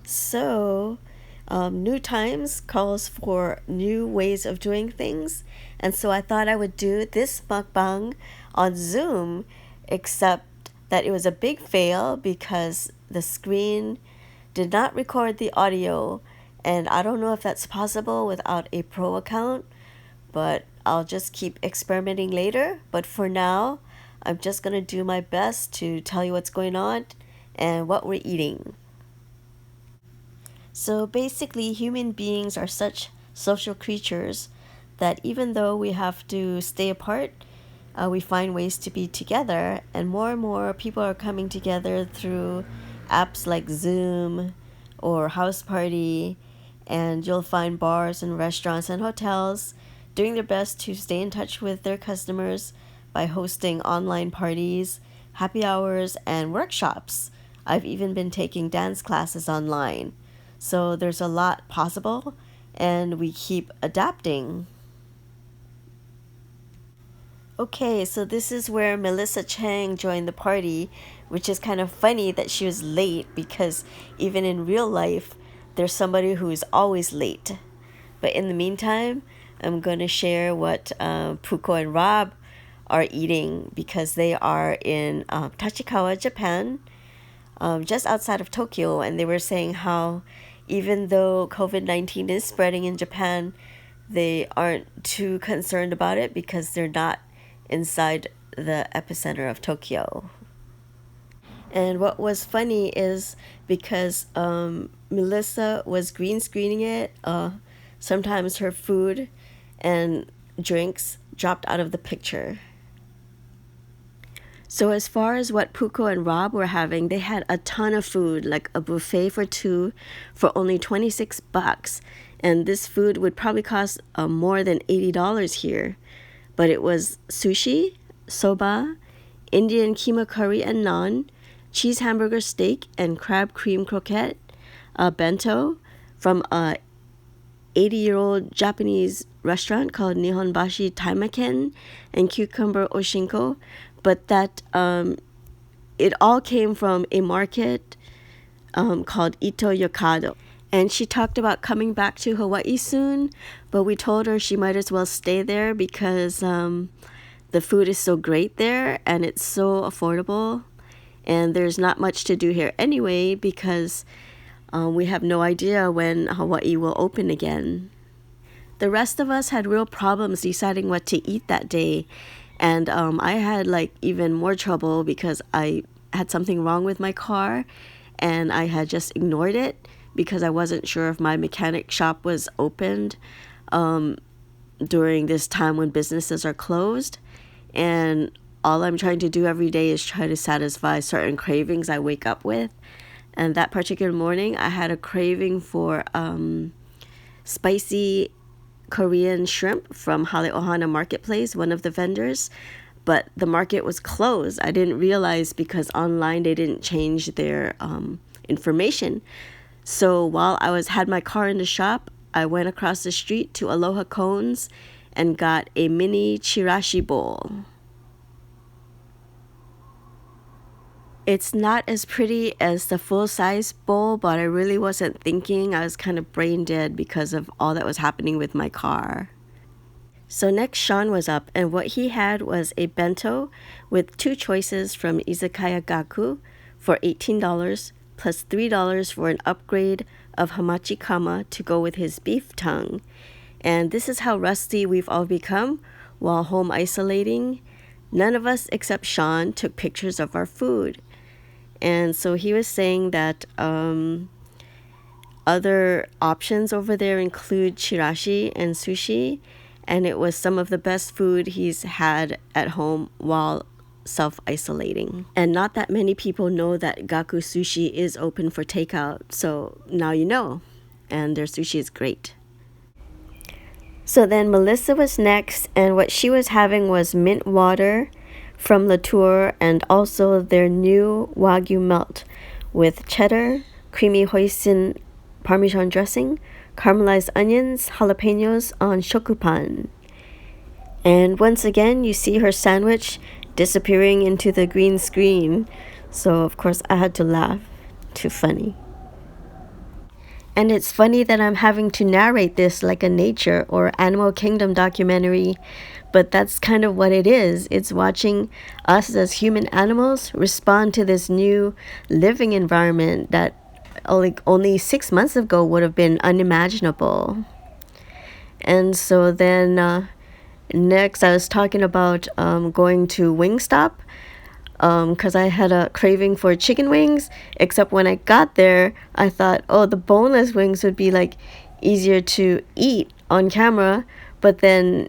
So, new times calls for new ways of doing things. And so I thought I would do this mukbang on Zoom, except that it was a big fail because the screen did not record the audio. And I don't know if that's possible without a pro account, but I'll just keep experimenting later. But for now, I'm just going to do my best to tell you what's going on and what we're eating. So basically, human beings are such social creatures that even though we have to stay apart, we find ways to be together. And more people are coming together through apps like Zoom or House Party. And you'll find bars and restaurants and hotels doing their best to stay in touch with their customers by hosting online parties, happy hours, and workshops. I've even been taking dance classes online. So there's a lot possible, and we keep adapting. Okay, so this is where Melissa Chang joined the party, which is kind of funny that she was late because even in real life, there's somebody who is always late. But in the meantime, I'm going to share what Puko and Rob are eating because they are in Tachikawa, Japan, just outside of Tokyo, and they were saying how even though COVID-19 is spreading in Japan, they aren't too concerned about it because they're not inside the epicenter of Tokyo. And what was funny is because Melissa was green screening it, sometimes her food and drinks dropped out of the picture. So as far as what Puko and Rob were having, they had a ton of food, like a buffet for two for only $26. And this food would probably cost more than $80 here. But it was sushi, soba, Indian keema curry and naan, cheese hamburger steak and crab cream croquette, a bento from a 80-year-old Japanese restaurant called Nihonbashi Taimaken, and cucumber oshinko. But that it all came from a market called Ito Yokado. And she talked about coming back to Hawaii soon, but we told her she might as well stay there because the food is so great there and it's so affordable. And there's not much to do here anyway because we have no idea when Hawaii will open again. The rest of us had real problems deciding what to eat that day. And I had like even more trouble because I had something wrong with my car and I had just ignored it because I wasn't sure if my mechanic shop was opened during this time when businesses are closed. And all I'm trying to do every day is try to satisfy certain cravings I wake up with. And that particular morning, I had a craving for spicy Korean shrimp from Hale Ohana Marketplace, one of the vendors. But the market was closed. I didn't realize because online they didn't change their information. So while had my car in the shop, I went across the street to Aloha Cones and got a mini chirashi bowl. It's not as pretty as the full-size bowl, but I really wasn't thinking. I was kind of brain dead because of all that was happening with my car. So next, Sean was up, and what he had was a bento with two choices from Izakaya Gaku for $18, plus $3 for an upgrade of hamachi kama to go with his beef tongue. And this is how rusty we've all become while home isolating. None of us except Sean took pictures of our food. And so he was saying that other options over there include chirashi and sushi, and it was some of the best food he's had at home while self-isolating. And not that many people know that Gaku Sushi is open for takeout, so now you know. And their sushi is great. So then Melissa was next, and what she was having was mint water from Latour and also their new Wagyu melt with cheddar, creamy hoisin Parmesan dressing, caramelized onions, jalapenos on shokupan. And once again, you see her sandwich disappearing into the green screen. So, of course, I had to laugh. Too funny. And it's funny that I'm having to narrate this like a nature or animal kingdom documentary, but that's kind of what it is. It's watching us as human animals respond to this new living environment that only 6 months ago would have been unimaginable. And so then next, I was talking about going to Wingstop because I had a craving for chicken wings. Except when I got there, I thought, oh, the boneless wings would be like easier to eat on camera, but then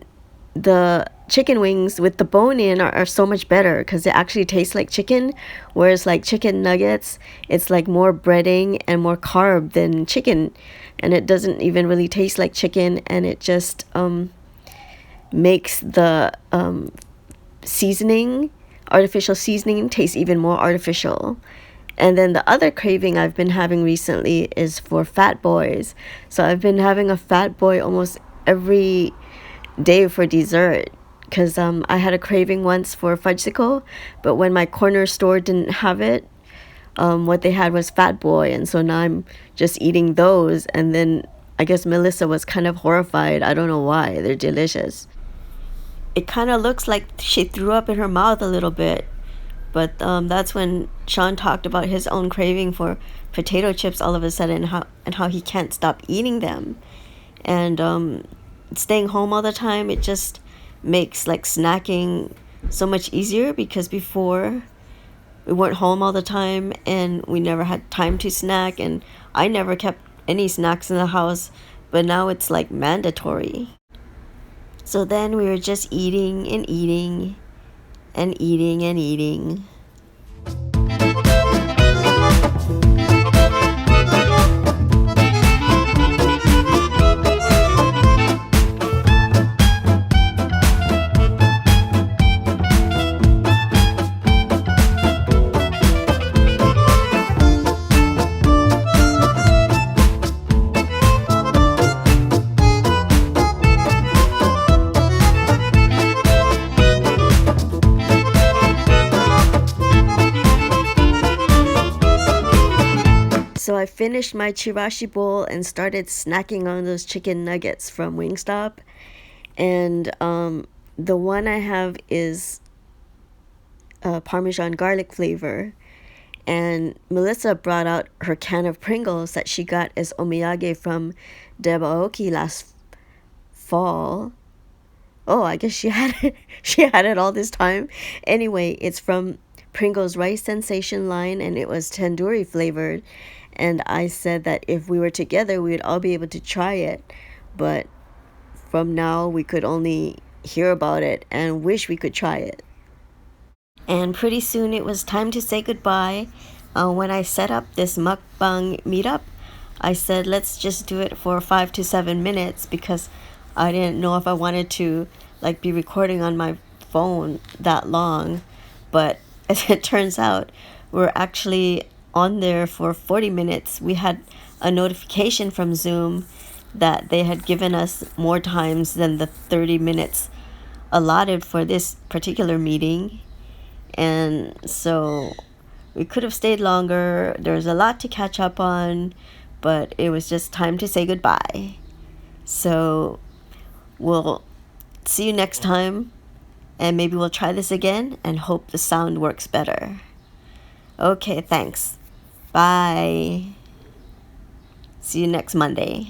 the chicken wings with the bone in are so much better because it actually tastes like chicken, whereas like chicken nuggets, it's like more breading and more carb than chicken, and it doesn't even really taste like chicken, and it just makes the seasoning, artificial seasoning, taste even more artificial. And then the other craving I've been having recently is for fat boys. So I've been having a fat boy almost every day for dessert because I had a craving once for fudgesicle, but when my corner store didn't have it, what they had was fat boy, and so now I'm just eating those. And then I guess Melissa was kind of horrified. I don't know why. They're delicious. It kind of looks like she threw up in her mouth a little bit, but that's when Sean talked about his own craving for potato chips all of a sudden, and how he can't stop eating them. And staying home all the time, it just makes like snacking so much easier, because before we weren't home all the time and we never had time to snack, and I never kept any snacks in the house, but now it's like mandatory. So then we were just eating and eating and eating and eating. So I finished my chirashi bowl and started snacking on those chicken nuggets from Wingstop. And the one I have is Parmesan garlic flavor. And Melissa brought out her can of Pringles that she got as omiyage from Deb Aoki last fall. Oh, I guess she had it. She had it all this time. Anyway, it's from Pringles Rice Sensation line, and it was tandoori flavored. And I said that if we were together, we would all be able to try it. But from now, we could only hear about it and wish we could try it. And pretty soon it was time to say goodbye. When I set up this mukbang meetup, I said let's just do it for 5 to 7 minutes, because I didn't know if I wanted to like be recording on my phone that long. But as it turns out, we're actually on there for 40 minutes. We had a notification from Zoom that they had given us more times than the 30 minutes allotted for this particular meeting. And so we could have stayed longer. There's a lot to catch up on, but it was just time to say goodbye. So we'll see you next time, and maybe we'll try this again and hope the sound works better. Okay, thanks. Bye. See you next Monday.